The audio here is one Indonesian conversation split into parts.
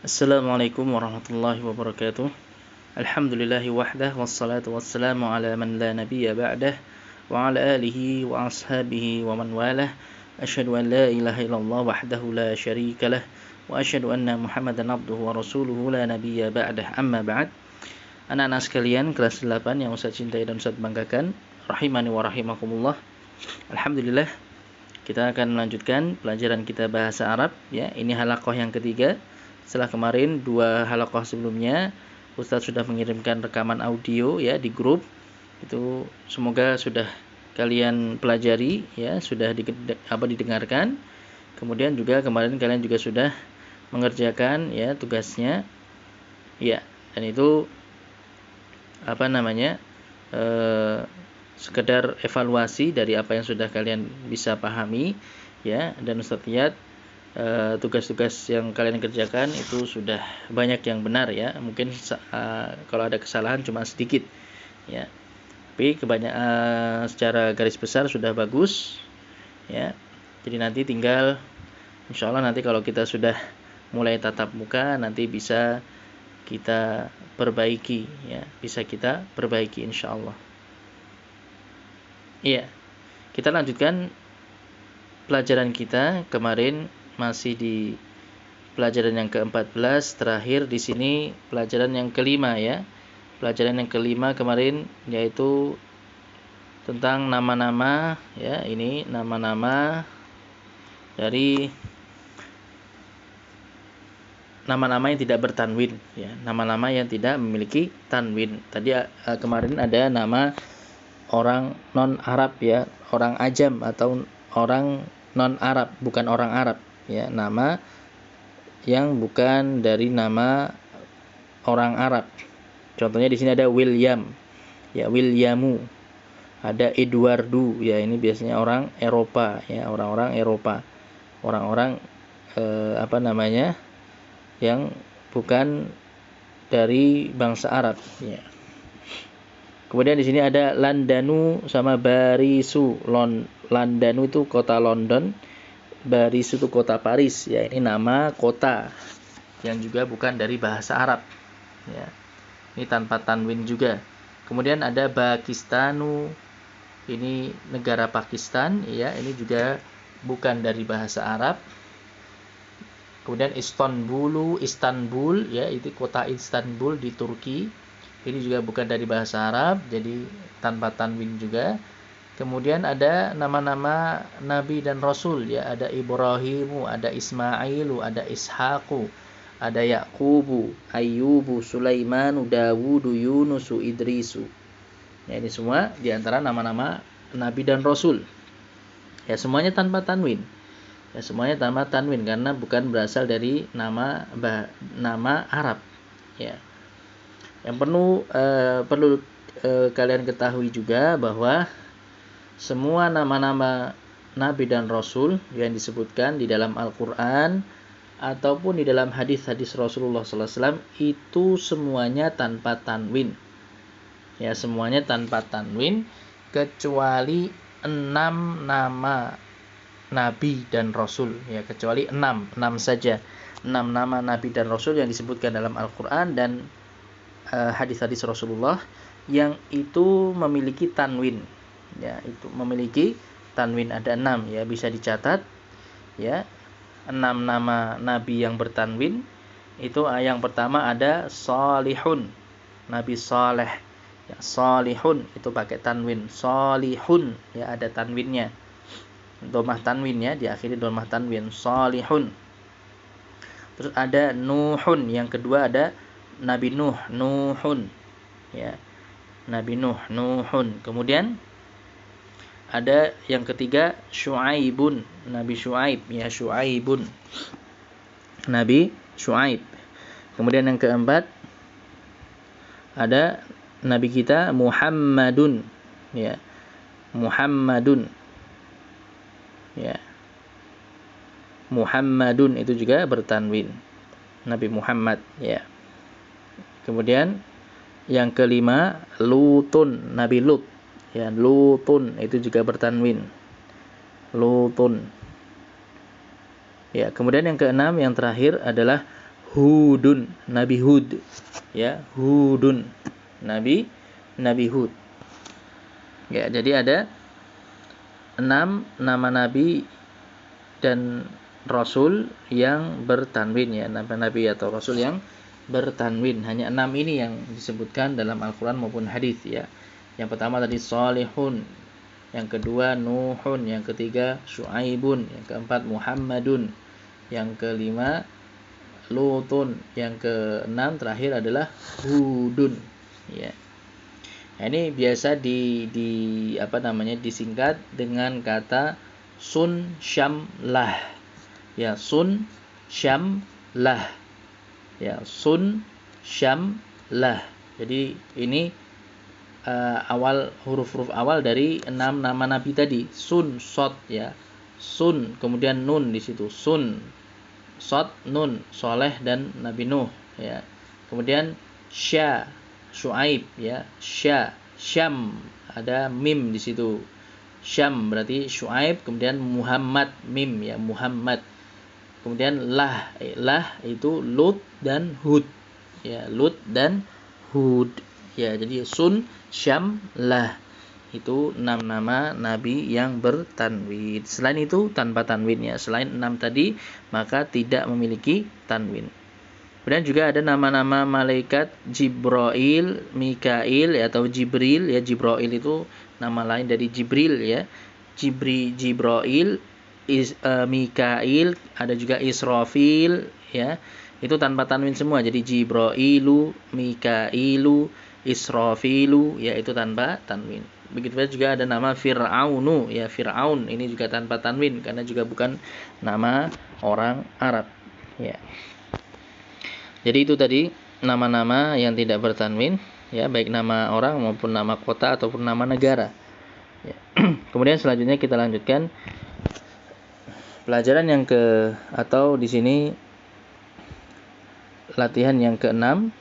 Assalamualaikum warahmatullahi wabarakatuh. Alhamdulillahi wahdah wassalatu wassalamu ala man la nabiyya ba'dah wa ala alihi wa ashabihi wa man walah. Asyhadu an la ilaha illallah wahdahu la syarika lah wa asyhadu anna Muhammadan abduhu wa rasuluhu la nabiyya ba'dah. Amma ba'd. Anak-anak sekalian kelas 8 yang Ustaz cintai dan Ustaz banggakan, rahimani wa rahimakumullah. Alhamdulillah, kita akan melanjutkan pelajaran kita bahasa Arab ya. Ini halaqah yang ketiga. Setelah kemarin 2 halaqah sebelumnya Ustaz sudah mengirimkan rekaman audio ya di grup. Itu semoga sudah kalian pelajari ya, sudah didengarkan. Kemudian juga kemarin kalian juga sudah mengerjakan ya tugasnya. Ya, dan itu sekedar evaluasi dari apa yang sudah kalian bisa pahami ya, dan Ustaz lihat tugas-tugas yang kalian kerjakan itu sudah banyak yang benar ya. Mungkin kalau ada kesalahan cuma sedikit ya, tapi kebanyakan secara garis besar sudah bagus ya. Jadi nanti tinggal insyaallah nanti kalau kita sudah mulai tatap muka nanti bisa kita perbaiki ya, bisa kita perbaiki insyaallah. Iya, kita lanjutkan pelajaran kita. Kemarin masih di pelajaran yang ke-14, terakhir di sini pelajaran yang kelima ya. Pelajaran yang kelima kemarin yaitu tentang nama-nama ya. Ini nama-nama dari nama-nama yang tidak bertanwin ya, nama-nama yang tidak memiliki tanwin. Tadi kemarin ada nama orang non Arab ya, orang ajam atau orang non Arab, bukan orang Arab ya, nama yang bukan dari nama orang Arab. Contohnya di sini ada William ya, Williamu. Ada Eduardo ya, ini biasanya orang Eropa ya, orang-orang Eropa. Orang-orang yang bukan dari bangsa Arab ya. Kemudian di sini ada Landanu sama Barisu. Landanu itu kota London, Barisu itu kota Paris ya. Ini nama kota yang juga bukan dari bahasa Arab ya. Ini tanpa tanwin juga. Kemudian ada Pakistanu. Ini negara Pakistan ya, ini juga bukan dari bahasa Arab. Kemudian Istanbul ya, itu kota Istanbul di Turki. Ini juga bukan dari bahasa Arab, jadi tanpa tanwin juga. Kemudian ada nama-nama Nabi dan Rasul ya, ada Ibrahimu, ada Ismailu, ada Ishaqu, ada Yaqubu, Ayyubu, Sulaimanu, Dawudu, Yunusu, Idrisu. Ya, ini semua diantara nama-nama Nabi dan Rasul. Ya, semuanya tanpa tanwin. Ya, semuanya tanpa tanwin karena bukan berasal dari nama Arab ya. Yang perlu kalian ketahui juga bahwa semua nama-nama Nabi dan Rasul yang disebutkan di dalam Al-Quran ataupun di dalam hadis-hadis Rasulullah SAW itu semuanya tanpa tanwin. Ya, semuanya tanpa tanwin kecuali 6 nama Nabi dan Rasul ya, kecuali 6 saja. 6 nama Nabi dan Rasul yang disebutkan dalam Al-Quran dan hadis-hadis Rasulullah yang itu memiliki tanwin ya, itu memiliki tanwin. Ada 6 ya, bisa dicatat ya. 6 nama Nabi yang bertanwin itu yang pertama ada Salihun, Nabi Saleh ya, Salihun itu pakai tanwin, Salihun ya, ada tanwinnya, domah tanwinnya, diakhiri domah tanwin, Salihun. Terus ada Nuhun, yang kedua ada Nabi Nuh, Nuhun ya, Nabi Nuh, Nuhun. Kemudian ada yang ketiga Syuaibun, Nabi Syuaib ya, Syuaibun, Nabi Syuaib. Kemudian yang keempat ada Nabi kita Muhammadun ya, Muhammadun ya, Muhammadun itu juga bertanwin, Nabi Muhammad ya. Kemudian yang kelima Lutun, Nabi Lut ya, Lutun itu juga bertanwin, Lutun ya. Kemudian yang keenam yang terakhir adalah Hudun, Nabi Hud. Ya, Hudun, Nabi Hud. Ya, jadi ada 6 nama nabi dan rasul yang bertanwin ya, nama nabi atau rasul yang bertanwin. Hanya 6 ini yang disebutkan dalam Al-Qur'an maupun hadis ya. Yang pertama tadi Salihun, yang kedua Nuhun, yang ketiga Syuaibun, yang keempat Muhammadun, yang kelima Lutun, yang keenam terakhir adalah Hudun ya. Nah, ini biasa disingkat dengan kata sun syam lah. Ya, sun syam lah. Ya, sun syam lah. Jadi ini awal huruf-huruf awal dari 6 nama nabi tadi. Sun, sod ya. Sun, kemudian nun di situ. Sun, sod, nun, Soleh dan Nabi Nuh ya. Kemudian sya, Syuaib ya. Sya, syam, ada mim di situ. Syam berarti Syuaib, kemudian Muhammad, mim ya, Muhammad. Kemudian lah itu Lut dan Hud ya, Lut dan Hud ya. Jadi sun, syam, lah itu 6 nama nabi yang bertanwin. Selain itu tanpa tanwin ya. Selain 6 tadi maka tidak memiliki tanwin. Kemudian juga ada nama-nama malaikat Jibril, Mikail ya, atau Jibril ya. Jibril itu nama lain dari Jibril ya. Jibril, Mikail, ada juga Israfil ya. Itu tanpa tanwin semua. Jadi Jibrilu, Mikailu, Israfilu ya, itu tanpa tanwin. Begitu juga ada nama Fir'aunu ya. Fir'aun ini juga tanpa tanwin karena juga bukan nama orang Arab ya. Jadi itu tadi nama-nama yang tidak bertanwin ya, baik nama orang maupun nama kota ataupun nama negara ya. Kemudian selanjutnya kita lanjutkan pelajaran yang atau di sini latihan yang ke-6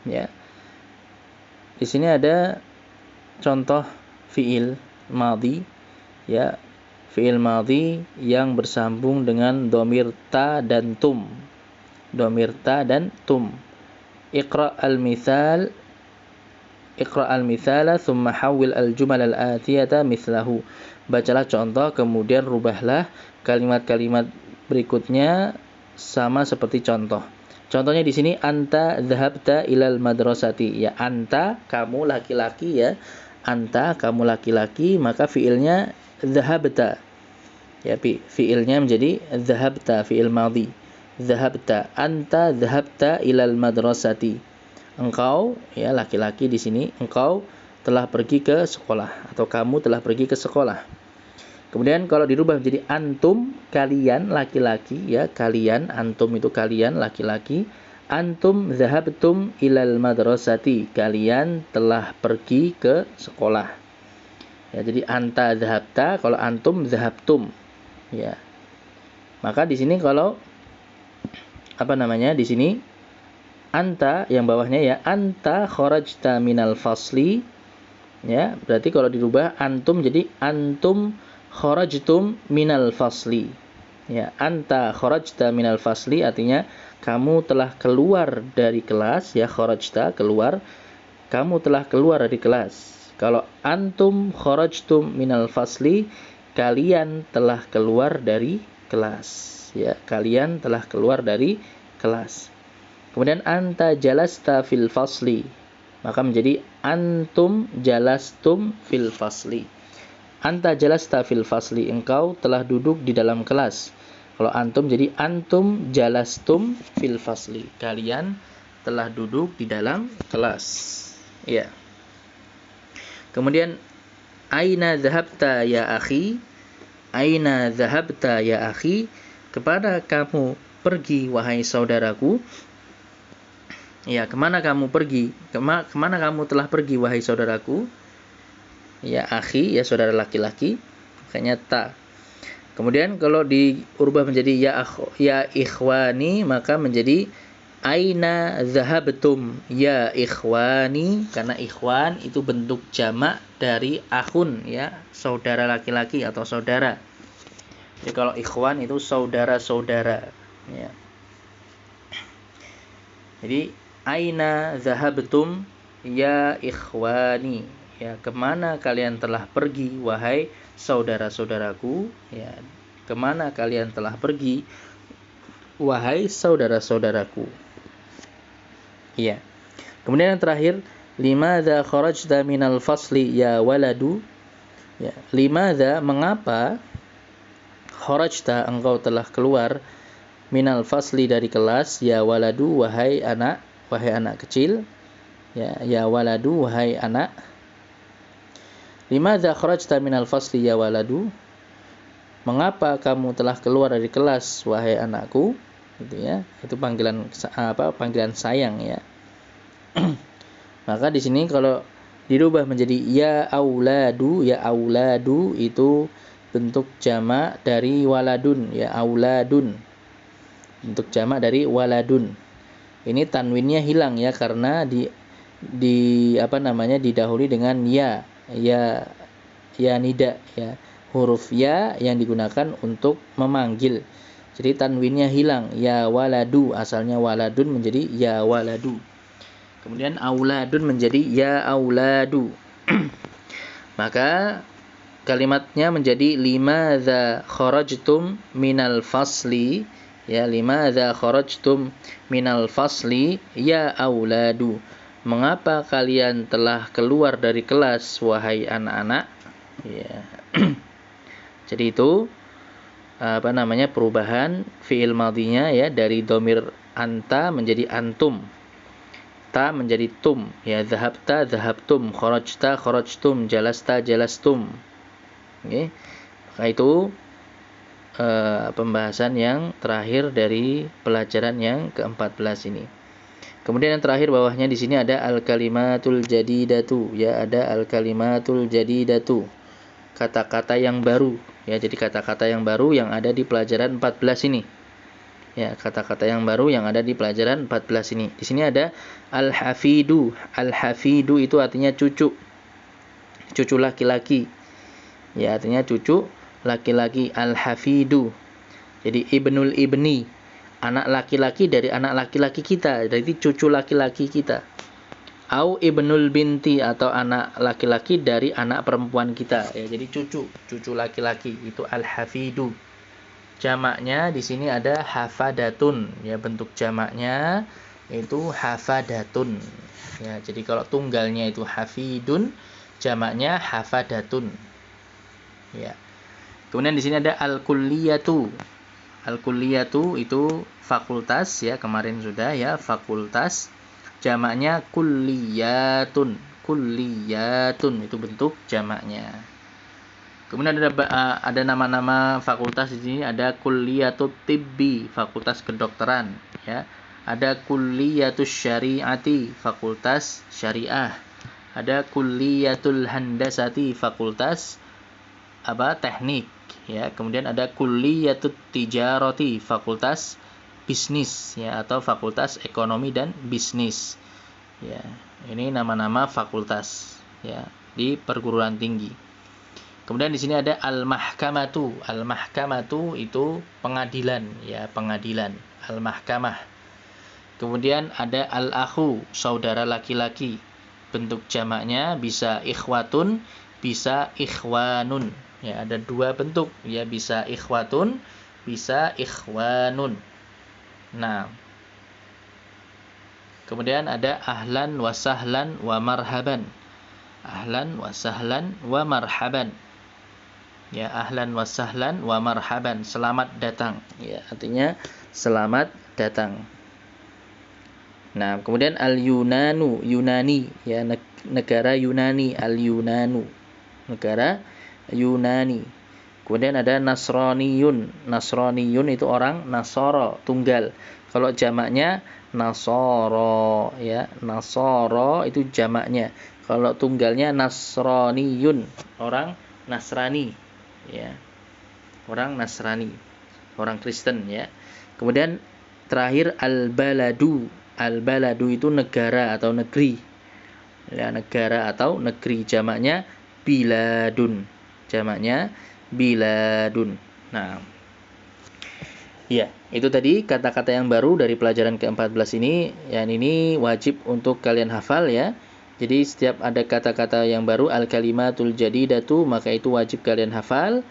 ya. Di sini ada contoh fiil madhi ya, fiil madhi yang bersambung dengan dhamir ta dan tum. Dhamir ta dan tum. Iqra al-mithala thumma hawwil al-jumal al-atiyata mithlahu. Bacalah contoh kemudian rubahlah kalimat-kalimat berikutnya sama seperti contoh. Contohnya di sini anta dhahabta ilal madrasati ya, anta kamu laki-laki ya. Anta kamu laki-laki, maka fiilnya dhahabta. Ya, fiilnya menjadi dhahabta, fiil madhi. Dhahabta, anta dhahabta ilal madrasati. Engkau ya laki-laki di sini, engkau telah pergi ke sekolah atau kamu telah pergi ke sekolah. Kemudian kalau dirubah menjadi antum, kalian laki-laki ya, kalian, antum itu kalian laki-laki. Antum dhahabtum ilal madrasati, kalian telah pergi ke sekolah. Ya, jadi anta dhahabta, kalau antum dhahabtum. Ya. Maka di sini kalau di sini anta yang bawahnya ya, anta kharajta minal fasli. Ya, berarti kalau dirubah antum jadi antum kharajtum minal fasli. Ya, anta kharajta minal fasli artinya kamu telah keluar dari kelas ya, kharajta keluar. Kamu telah keluar dari kelas. Kalau antum kharajtum minal fasli, kalian telah keluar dari kelas. Ya, kalian telah keluar dari kelas. Kemudian anta jalasta fil fasli, maka menjadi antum jalastum fil fasli. Anta jalasta fil fasli, engkau telah duduk di dalam kelas. Kalau antum jadi antum jalastum fil fasli, kalian telah duduk di dalam kelas. Ya. Kemudian aina dhahabta ya akhi, aina dhahabta ya akhi, kepada kamu pergi wahai saudaraku. Ya, kemana kamu pergi? Kemana kamu telah pergi wahai saudaraku? Ya, akhi, ya saudara laki-laki, makanya ta. Kemudian kalau diubah menjadi ya ikhwani, maka menjadi aina dhahabtum ya ikhwani, karena ikhwan itu bentuk jamak dari akhun ya, saudara laki-laki atau saudara. Jadi kalau ikhwan itu saudara-saudara ya. Jadi aina zahabtum ya ikhwani, ya kemana kalian telah pergi wahai saudara-saudaraku, ya kemana kalian telah pergi wahai saudara-saudaraku. Ya. Kemudian yang terakhir, limadza kharajta minal fasli ya waladu. Ya, limadza mengapa kharajta engkau telah keluar minal fasli dari kelas ya waladu wahai anak kecil. Ya waladu wahai anak. Limadza kharajta minal fasli ya waladu. Mengapa kamu telah keluar dari kelas wahai anakku? Gitu ya. Itu panggilan sayang ya. Maka di sini kalau dirubah menjadi ya auladu itu bentuk jamak dari waladun, ya auladun. Bentuk jamak dari waladun. Ini tanwinnya hilang ya karena didahului dengan ya nida ya. Huruf ya yang digunakan untuk memanggil. Jadi tanwinnya hilang, ya waladu, asalnya waladun menjadi ya waladu. Kemudian auladun menjadi ya auladu. Maka kalimatnya menjadi limadza kharajtum minal fasli, ya limadza kharajtum minal fasli ya auladu. Mengapa kalian telah keluar dari kelas wahai anak-anak? Ya. Jadi itu perubahan fiil madhinya ya dari dhamir anta menjadi antum. Ta menjadi tum, ya dhahabta dhahabtum, kharajta kharajtum, jalasta jalastum. Oke. Maka itu pembahasan yang terakhir dari pelajaran yang ke-14 ini. Kemudian yang terakhir bawahnya di sini ada al-kalimatul jadidatu, ya ada al-kalimatul jadidatu. Kata-kata yang baru, ya jadi kata-kata yang baru yang ada di pelajaran 14 ini. Ya, kata-kata yang baru yang ada di pelajaran 14 ini. Di sini ada al-hafidu. Al-hafidu itu artinya cucu. Cucu laki-laki. Ya, artinya cucu laki-laki. Al-hafidu. Jadi ibnul ibni. Anak laki-laki dari anak laki-laki kita. Jadi cucu laki-laki kita. Au ibnul binti atau anak laki-laki dari anak perempuan kita. Ya, jadi cucu laki-laki itu al-hafidu. Jamaknya di sini ada hafadatun, ya bentuk jamaknya itu hafadatun. Ya, jadi kalau tunggalnya itu hafidun, jamaknya hafadatun. Ya. Kemudian di sini ada al-kulliyatu. Al-kulliyatu itu fakultas ya, kemarin sudah ya, fakultas. Jamaknya kulliyatun. Kulliyatun itu bentuk jamaknya. Kemudian ada nama-nama fakultas di sini, ada kulliyatut tibbi, fakultas kedokteran, ya. Ada kulliyatus syariati, fakultas syariah. Ada kulliyatul handasati, fakultas teknik, ya. Kemudian ada kulliyatut tijarati, fakultas bisnis, ya, atau fakultas ekonomi dan bisnis. Ya, ini nama-nama fakultas, ya, di perguruan tinggi. Kemudian di sini ada al-mahkamatu. Al-mahkamatu itu pengadilan, ya, pengadilan. Al-mahkamah. Kemudian ada al-akhu, saudara laki-laki. Bentuk jamaknya bisa ikhwatun, bisa ikhwanun. Ya, ada dua bentuk, ya, bisa ikhwatun, bisa ikhwanun. Nah. Kemudian ada ahlan wa sahlan wa marhaban. Ahlan wa sahlan wa marhaban. Ya, ahlan wa sahlan wa marhaban, selamat datang. Ya, artinya selamat datang. Nah, kemudian al-Yunanu, Yunani, ya, negara Yunani, al-Yunanu, negara Yunani. Kemudian ada Nasraniyun. Nasraniyun itu orang Nasara, tunggal. Kalau jamaknya Nasara, ya, Nasara itu jamaknya. Kalau tunggalnya Nasraniyun, orang Nasrani. Ya, orang Nasrani, orang Kristen, ya. Kemudian terakhir al-baladu. Al-baladu itu negara atau negeri, ya, negara atau negeri. Jamaknya biladun. Jamaknya biladun. Nah, Ya, itu tadi kata-kata yang baru dari pelajaran ke-14 ini. Yang ini wajib untuk kalian hafal ya. Jadi setiap ada kata-kata yang baru al-kalimatul jadidatu, maka itu wajib kalian hafal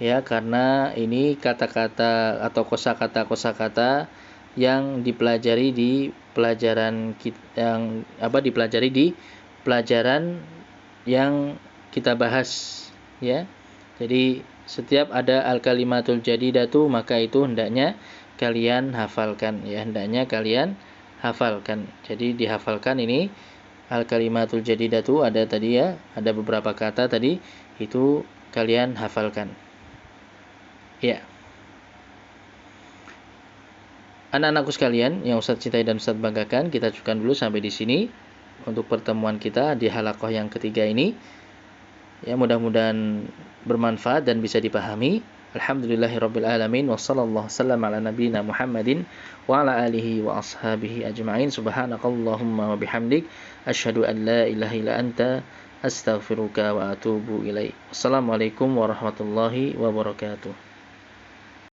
ya, karena ini kata-kata atau kosakata yang dipelajari di pelajaran dipelajari di pelajaran yang kita bahas ya. Jadi setiap ada al-kalimatul jadidatu, maka itu hendaknya kalian hafalkan ya, hendaknya kalian hafalkan. Jadi dihafalkan ini al-kalimatul jadidatu, ada tadi ya, ada beberapa kata tadi itu kalian hafalkan. Ya. Anak-anakku sekalian yang Ustaz cintai dan Ustaz banggakan, kita cukupkan dulu sampai di sini untuk pertemuan kita di halaqah yang ketiga ini. Ya, mudah-mudahan bermanfaat dan bisa dipahami. Alhamdulillahirabbil alamin wa sallallahu wasallam ala nabiyyina Muhammadin wa ala alihi wa ashabihi ajma'in. Subhanakallahumma wa bihamdik asyhadu an la ilaha illa anta astaghfiruka wa atubu ilaik. Wassalamualaikum warahmatullahi wabarakatuh.